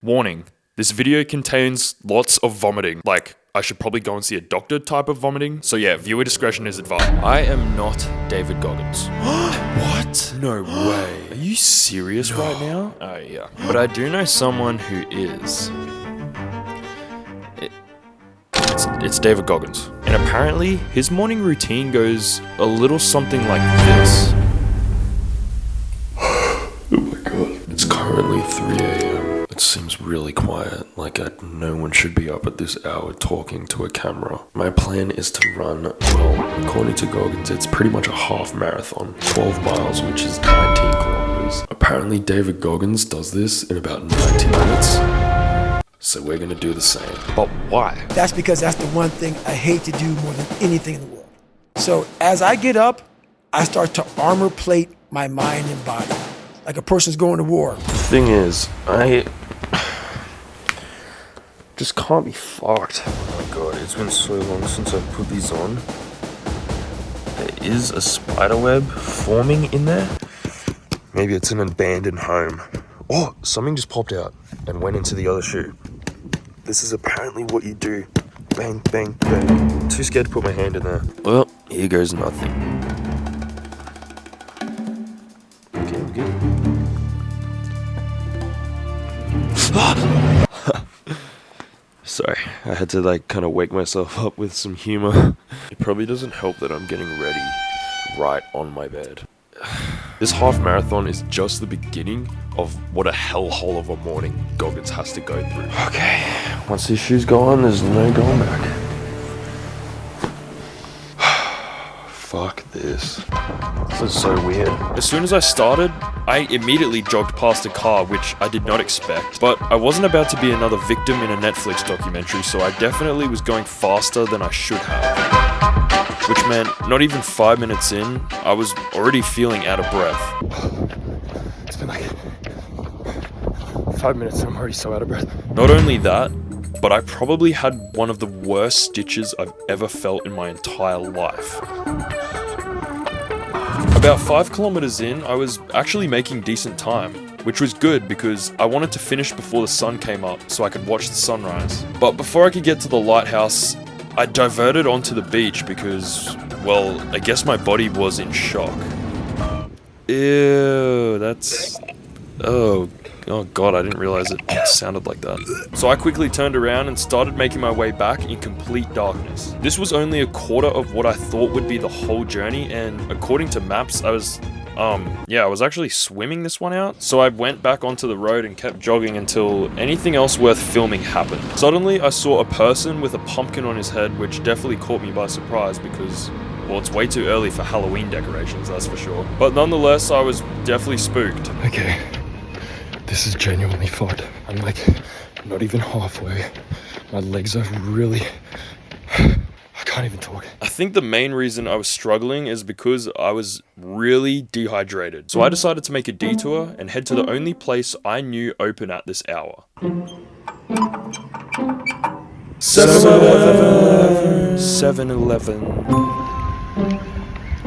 Warning, this video contains lots of vomiting, like I should probably go and see a doctor type of vomiting, so yeah, viewer discretion is advised. I am not David Goggins. What? No way. Are you serious right now? Oh yeah. But I do know someone who is. It's David Goggins. And apparently, his morning routine goes a little something like this. Oh my god. It's currently 3 a.m. It seems really quiet, like no one should be up at this hour talking to a camera. My plan is to run, well, according to Goggins, it's pretty much a half marathon, 12 miles, which is 19 kilometers. Apparently David Goggins does this in about 90 minutes. So we're gonna do the same. But why? That's because that's the one thing I hate to do more than anything in the world. So as I get up, I start to armor plate my mind and body, like a person's going to war. The thing is, I just can't be fucked. Oh my god, it's been so long since I put these on. There is a spider web forming in there. Maybe it's an abandoned home. Oh, something just popped out and went into the other shoe. This is apparently what you do. Bang, bang, bang. Too scared to put my hand in there. Well, here goes nothing. Okay, I'm good. Sorry, I had to kind of wake myself up with some humor. It probably doesn't help that I'm getting ready right on my bed. This half marathon is just the beginning of what a hellhole of a morning Goggins has to go through. Okay, once these shoes go on, there's no going back. Fuck this. This is so weird. As soon as I started, I immediately jogged past a car, which I did not expect. But I wasn't about to be another victim in a Netflix documentary, so I definitely was going faster than I should have. Which meant, not even 5 minutes in, I was already feeling out of breath. It's been like 5 minutes and I'm already so out of breath. Not only that, but I probably had one of the worst stitches I've ever felt in my entire life. About 5 kilometers in, I was actually making decent time, which was good because I wanted to finish before the sun came up so I could watch the sunrise. But before I could get to the lighthouse, I diverted onto the beach because, well, I guess my body was in shock. Ew, that's... Oh god, I didn't realize it sounded like that. So I quickly turned around and started making my way back in complete darkness. This was only a quarter of what I thought would be the whole journey, and according to maps, I was actually swimming this one out. So I went back onto the road and kept jogging until anything else worth filming happened. Suddenly, I saw a person with a pumpkin on his head, which definitely caught me by surprise because, well, it's way too early for Halloween decorations, that's for sure. But nonetheless, I was definitely spooked. Okay, this is genuinely fucked. I'm not even halfway. My legs are really... I can't even talk. I think the main reason I was struggling is because I was really dehydrated. So I decided to make a detour and head to the only place I knew open at this hour. 7-Eleven.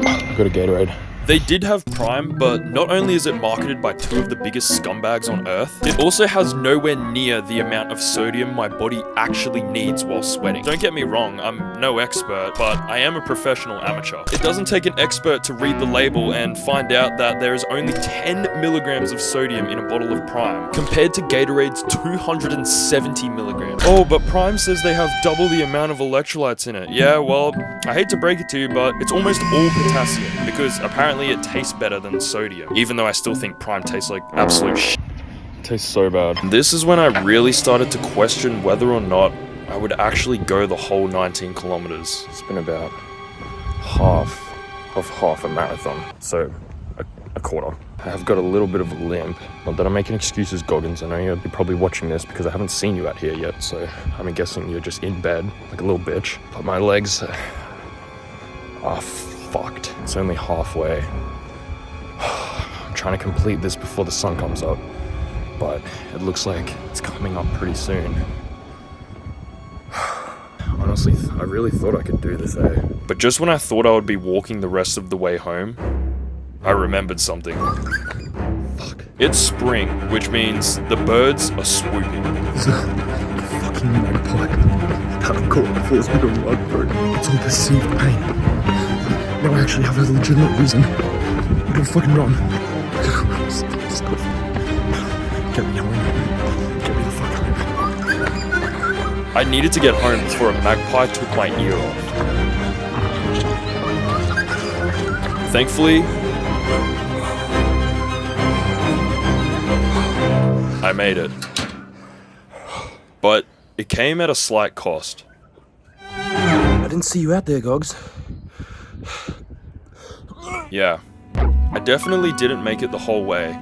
I got a Gatorade. They did have Prime, but not only is it marketed by two of the biggest scumbags on earth, it also has nowhere near the amount of sodium my body actually needs while sweating. Don't get me wrong, I'm no expert, but I am a professional amateur. It doesn't take an expert to read the label and find out that there is only 10 milligrams of sodium in a bottle of Prime, compared to Gatorade's 270 milligrams. Oh, but Prime says they have double the amount of electrolytes in it. Yeah, well, I hate to break it to you, but it's almost all potassium, because apparently it tastes better than sodium, even though I still think Prime tastes like absolute shit. It tastes so bad. This is when I really started to question whether or not I would actually go the whole 19 kilometers. It's been about half a marathon, so a quarter. I have got a little bit of a limp. Not that I'm making excuses, Goggins. I know you're probably watching this because I haven't seen you out here yet, so I'm guessing you're just in bed like a little bitch. But my legs are fucked. It's only halfway. I'm trying to complete this before the sun comes up, but it looks like it's coming up pretty soon. Honestly, I really thought I could do this, eh? But just when I thought I would be walking the rest of the way home, I remembered something. Fuck. It's spring, which means the birds are swooping. There's a fucking magpie that I've caught forced me to run through. It's all perceived pain. Now I actually have a legitimate reason. I gotta fucking run. Just go. Get me home. Get me the fuck home. I needed to get home before a magpie took my ear off. Thankfully, I made it. But it came at a slight cost. I didn't see you out there, Gogs. Yeah, I definitely didn't make it the whole way.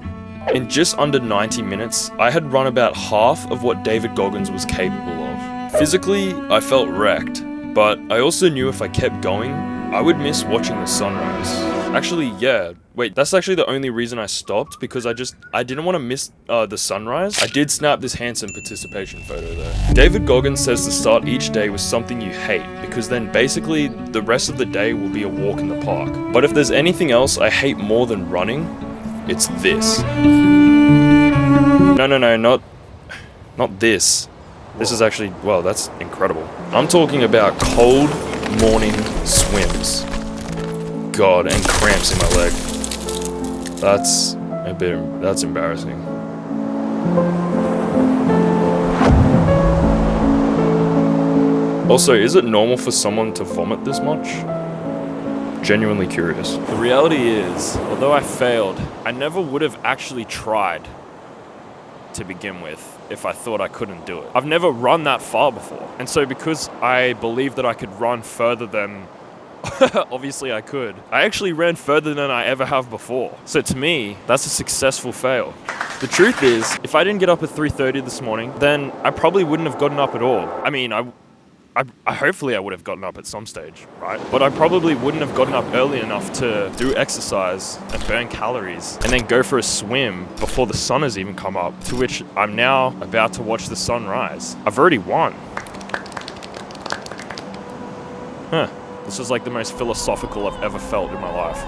In just under 90 minutes, I had run about half of what David Goggins was capable of. Physically, I felt wrecked, but I also knew if I kept going, I would miss watching the sunrise. Actually, yeah. Wait, that's actually the only reason I stopped, because I didn't want to miss the sunrise. I did snap this handsome participation photo though. David Goggins says to start each day with something you hate, because then basically the rest of the day will be a walk in the park. But if there's anything else I hate more than running, it's this. No, not this. This is actually, well, that's incredible. I'm talking about cold morning swims. God, and cramps in my leg. That's embarrassing. Also, is it normal for someone to vomit this much? Genuinely curious. The reality is, although I failed, I never would have actually tried to begin with if I thought I couldn't do it. I've never run that far before. And so because I believed that I could run further than obviously I could. I actually ran further than I ever have before. So to me, that's a successful fail. The truth is, if I didn't get up at 3:30 this morning, then I probably wouldn't have gotten up at all. I mean, I hopefully I would have gotten up at some stage, right? But I probably wouldn't have gotten up early enough to do exercise and burn calories and then go for a swim before the sun has even come up, to which I'm now about to watch the sun rise. I've already won. Huh. This is like the most philosophical I've ever felt in my life.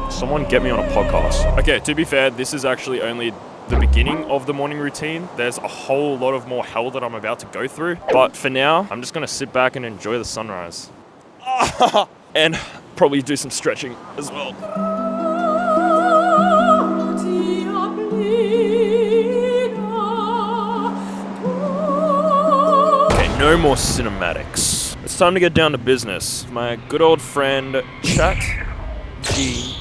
Someone get me on a podcast. Okay, to be fair, this is actually only the beginning of the morning routine. There's a whole lot of more hell that I'm about to go through. But for now, I'm just gonna sit back and enjoy the sunrise. And probably do some stretching as well. Okay, no more cinematics. It's time to get down to business. My good old friend, ChatGPT.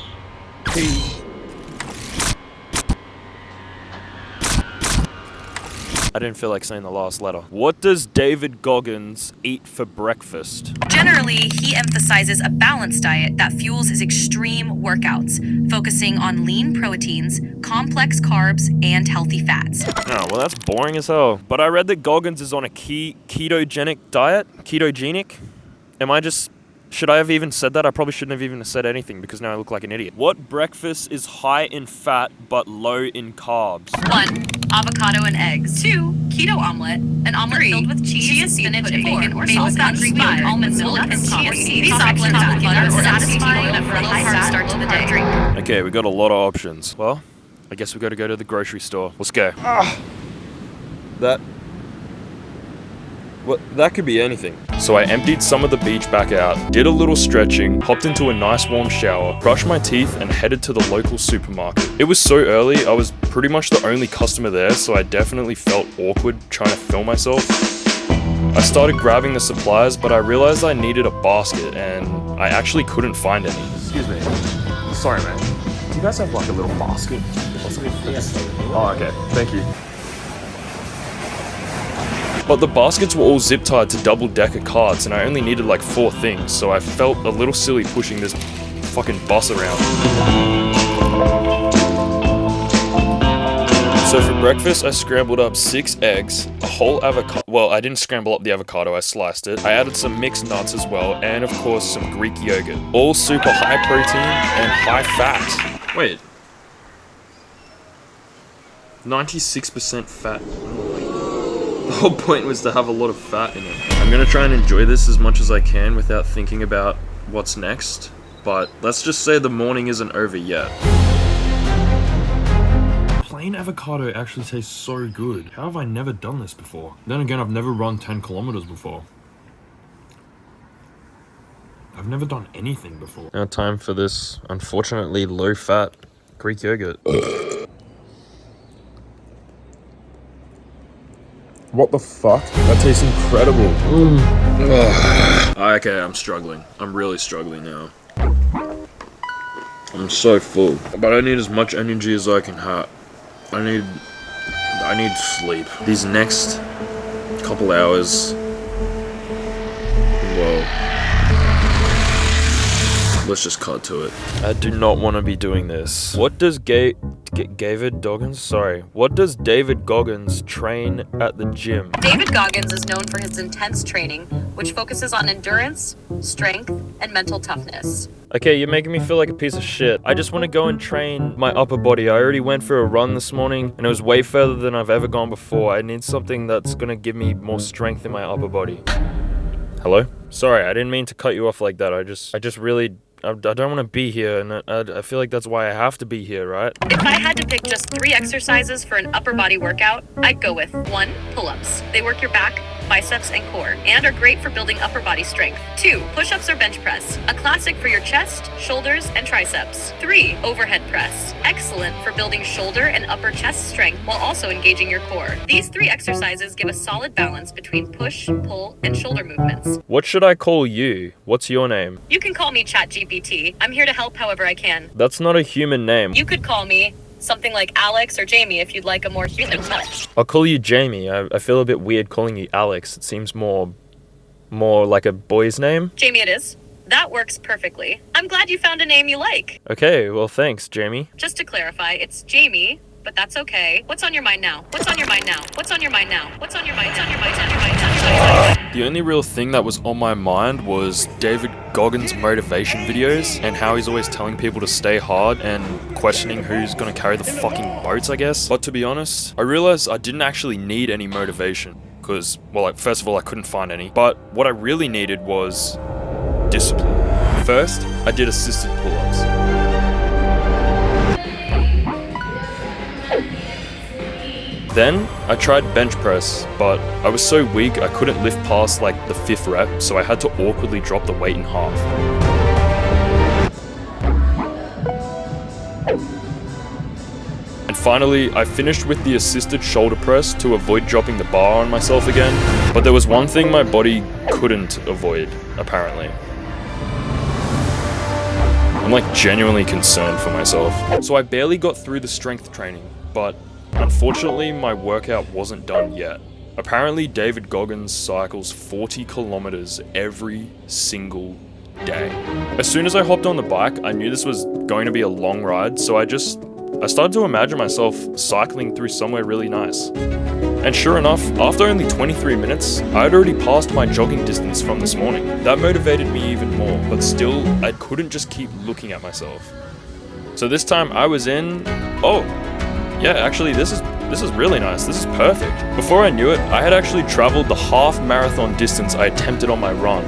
I didn't feel like saying the last letter. What does David Goggins eat for breakfast? Generally, he emphasizes a balanced diet that fuels his extreme workouts, focusing on lean proteins, complex carbs, and healthy fats. Oh, well, that's boring as hell. But I read that Goggins is on a ketogenic diet. Ketogenic? Should I have even said that? I probably shouldn't have even said anything because now I look like an idiot. What breakfast is high in fat but low in carbs? 1. Avocado and eggs. 2. Keto omelet. An omelet filled with cheese, spinach, and bacon, or sauce. 5. Almond milk and coffee. These options have butter or satisfying a high fat start to the day. Okay, we got a lot of options. Well, I guess we got to go to the grocery store. Let's go. That could be anything. So I emptied some of the beach back out, did a little stretching, hopped into a nice warm shower, brushed my teeth, and headed to the local supermarket. It was so early, I was pretty much the only customer there, so I definitely felt awkward trying to film myself. I started grabbing the supplies, but I realized I needed a basket, and I actually couldn't find any. Excuse me. Sorry, man. Do you guys have like a little basket or something? Yes. Oh, okay. Thank you. But the baskets were all zip tied to double-decker carts, and I only needed like 4 things, so I felt a little silly pushing this fucking bus around. So for breakfast, I scrambled up 6 eggs, a whole avocado. Well, I didn't scramble up the avocado, I sliced it. I added some mixed nuts as well, and of course some Greek yogurt. All super high protein and high fat. Wait. 96% fat. The whole point was to have a lot of fat in it. I'm gonna try and enjoy this as much as I can without thinking about what's next, but let's just say the morning isn't over yet. plain avocado actually tastes so good. How have I never done this before? Then again, I've never run 10 kilometers before. I've never done anything before. Now time for this, unfortunately, low-fat Greek yogurt. What the fuck? That tastes incredible. Okay, I'm struggling. I'm really struggling now. I'm so full. But I need as much energy as I can have. I need sleep. These next couple hours. Whoa. Let's just cut to it. I do not want to be doing this. What does David Goggins? Sorry. What does David Goggins train at the gym? David Goggins is known for his intense training, which focuses on endurance, strength, and mental toughness. Okay, you're making me feel like a piece of shit. I just want to go and train my upper body. I already went for a run this morning, and it was way further than I've ever gone before. I need something that's gonna give me more strength in my upper body. Hello? Sorry, I didn't mean to cut you off like that. I don't want to be here, and I feel like that's why I have to be here, right? If I had to pick just 3 exercises for an upper body workout, I'd go with 1. Pull-ups. They work your back, biceps, and core, and are great for building upper body strength. 2. Push-ups or bench press. A classic for your chest, shoulders, and triceps. 3. Overhead press. Excellent for building shoulder and upper chest strength while also engaging your core. These 3 exercises give a solid balance between push, pull, and shoulder movements. What should I call you? What's your name? You can call me ChatGPT. I'm here to help however I can. That's not a human name. You could call me something like Alex or Jamie if you'd like a more human touch. I'll call you Jamie. I feel a bit weird calling you Alex. It seems more like a boy's name. Jamie it is. That works perfectly. I'm glad you found a name you like. Okay, well thanks, Jamie. Just to clarify, it's Jamie, but that's okay. What's on your mind now? What's on your mind now? What's on your mind now? What's on your mind? What's on your mind? What's on your mind? What's on your mind? The only real thing that was on my mind was David Goggins' motivation videos and how he's always telling people to stay hard and questioning who's gonna carry the fucking boats, I guess. But to be honest, I realized I didn't actually need any motivation because, well, first of all, I couldn't find any. But what I really needed was discipline. First, I did assisted pull-ups. Then, I tried bench press, but I was so weak I couldn't lift past like the 5th rep, so I had to awkwardly drop the weight in half. And finally, I finished with the assisted shoulder press to avoid dropping the bar on myself again, but there was one thing my body couldn't avoid, apparently. I'm like genuinely concerned for myself. So I barely got through the strength training, but unfortunately my workout wasn't done yet. Apparently David Goggins cycles 40 kilometers every single day. As soon as I hopped on the bike, I knew this was going to be a long ride, so I started to imagine myself cycling through somewhere really nice. And sure enough, after only 23 minutes, I had already passed my jogging distance from this morning. That motivated me even more, but still, I couldn't just keep looking at myself. So this time I was in, oh, yeah, actually this is really nice, this is perfect. Before I knew it, I had actually traveled the half marathon distance I attempted on my run.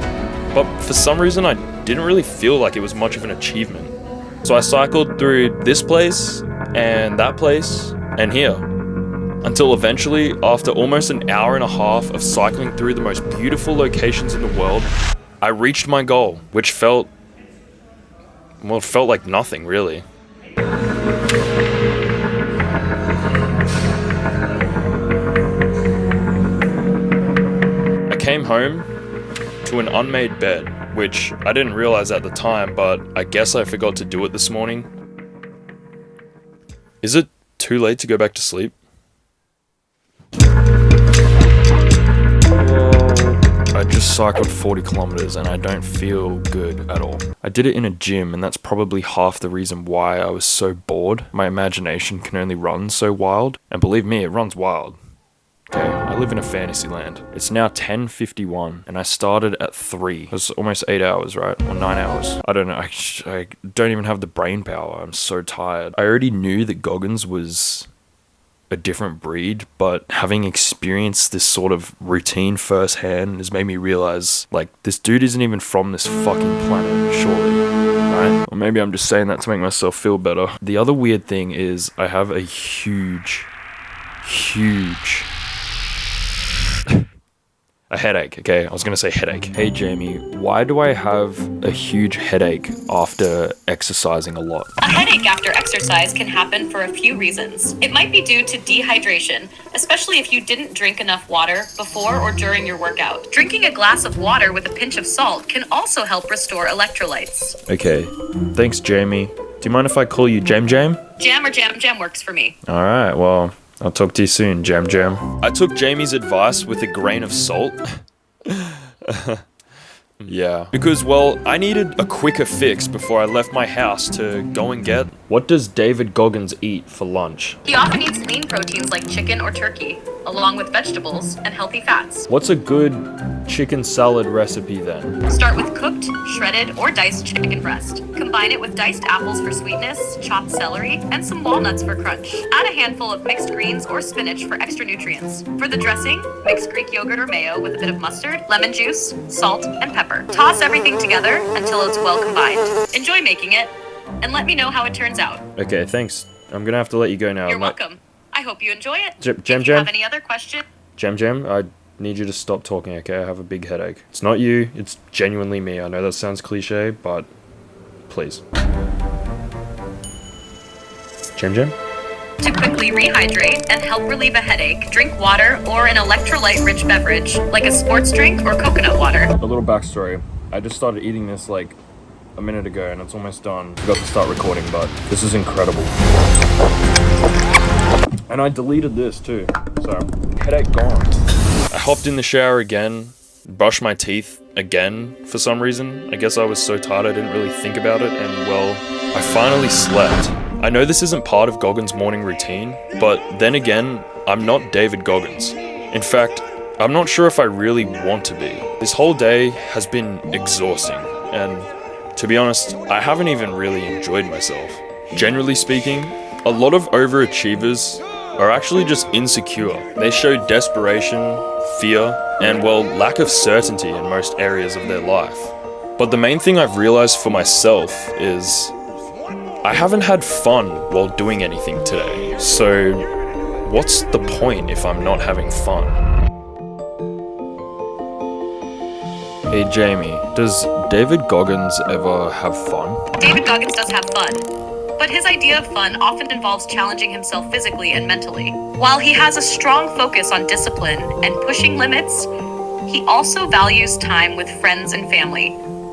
But for some reason, I didn't really feel like it was much of an achievement. So I cycled through this place, and that place, and here. Until eventually, after almost an hour and a half of cycling through the most beautiful locations in the world, I reached my goal, which felt like nothing, really. I came home to an unmade bed, which I didn't realize at the time, but I guess I forgot to do it this morning. Is it too late to go back to sleep? I just cycled 40 kilometers and I don't feel good at all. I did it in a gym, and that's probably half the reason why I was so bored. My imagination can only run so wild, and believe me, it runs wild. Okay, I live in a fantasy land. It's now 10:51 and I started at 3. It was almost 8 hours, right? Or 9 hours. I don't know, I don't even have the brain power. I'm so tired. I already knew that Goggins was a different breed, but having experienced this sort of routine firsthand has made me realize, like, this dude isn't even from this fucking planet, surely. right? Or maybe I'm just saying that to make myself feel better. The other weird thing is I have a huge a headache, okay? I was gonna say headache. Hey Jamie, why do I have a huge headache after exercising a lot? A headache after exercise can happen for a few reasons. It might be due to dehydration, especially if you didn't drink enough water before or during your workout. Drinking a glass of water with a pinch of salt can also help restore electrolytes. Okay, thanks Jamie. Do you mind if I call you Jam Jam? Jam or Jam works for me. Alright, well, I'll talk to you soon, Jam Jam. I took Jamie's advice with a grain of salt. Yeah. Because, well, I needed a quicker fix before I left my house to go and get... What does David Goggins eat for lunch? He often eats lean proteins like chicken or turkey, along with vegetables and healthy fats. What's a good chicken salad recipe then? Start with cooked, shredded, or diced chicken breast. Combine it with diced apples for sweetness, chopped celery, and some walnuts for crunch. Add a handful of mixed greens or spinach for extra nutrients. For the dressing, mix Greek yogurt or mayo with a bit of mustard, lemon juice, salt, and pepper. Toss everything together until it's well combined. Enjoy making it, and let me know how it turns out. Okay, thanks. I'm gonna have to let you go now. You're welcome. I hope you enjoy it. Jam If you Jam? have any other questions, Jam, I need you to stop talking, okay? I have a big headache. It's not you, it's genuinely me. I know that sounds cliche, but please. Jam? to quickly rehydrate and help relieve a headache, drink water or an electrolyte-rich beverage, like a sports drink or coconut water. A little backstory. I just started eating this like a minute ago and it's almost done. Forgot to start recording, but this is incredible. And I deleted this too, so headache gone. I hopped in the shower again, brushed my teeth again for some reason. I guess I was so tired I didn't really think about it, and well, I finally slept. I know this isn't part of Goggins' morning routine, but then again, I'm not David Goggins. In fact, I'm not sure if I really want to be. This whole day has been exhausting, and to be honest, I haven't even really enjoyed myself. Generally speaking, a lot of overachievers are actually just insecure. They show desperation, fear, and well, lack of certainty in most areas of their life. But the main thing I've realized for myself is I haven't had fun while doing anything today. So what's the point if I'm not having fun? Hey Jamie, does David Goggins ever have fun? David Goggins does have fun, but his idea of fun often involves challenging himself physically and mentally. While he has a strong focus on discipline and pushing limits, he also values time with friends and family,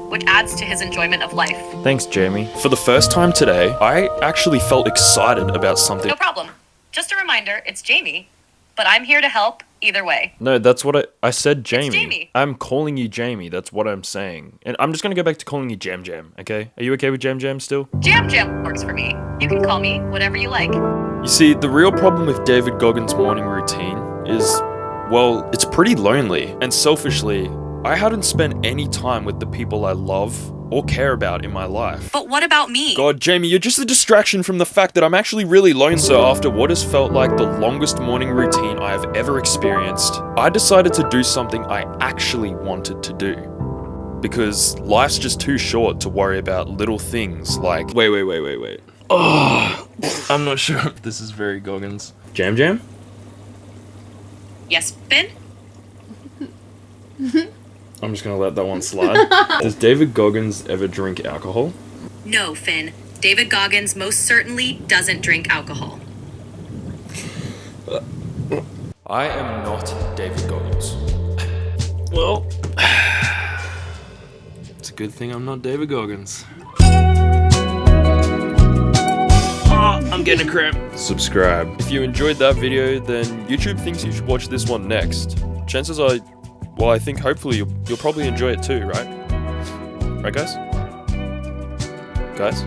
which adds to his enjoyment of life. Thanks, Jamie. For the first time today, I actually felt excited about something. No problem. Just a reminder, it's Jamie, but I'm here to help either way. No, that's what I said, Jamie. Jamie. I'm calling you Jamie. That's what I'm saying. And I'm just gonna go back to calling you Jam Jam, okay? Are you okay with Jam Jam still? Jam works for me. You can call me whatever you like. You see, the real problem with David Goggins' morning routine is, well, it's pretty lonely. And selfishly, I hadn't spent any time with the people I love or care about in my life. But what about me? God, Jamie, you're just a distraction from the fact that I'm actually really lonely. So after what has felt like the longest morning routine I have ever experienced, I decided to do something I actually wanted to do. Because life's just too short to worry about little things like... Wait. Oh, I'm not sure if this is very Goggins. Jam Jam? Yes, Ben? I'm just gonna let that one slide. Does David Goggins ever drink alcohol? No, Finn. David Goggins most certainly doesn't drink alcohol. I am not David Goggins. Well, it's a good thing I'm not David Goggins. I'm getting a cramp. Subscribe. If you enjoyed that video, then YouTube thinks you should watch this one next. Chances are, well, I think hopefully you'll probably enjoy it too, right? Right, guys? Guys?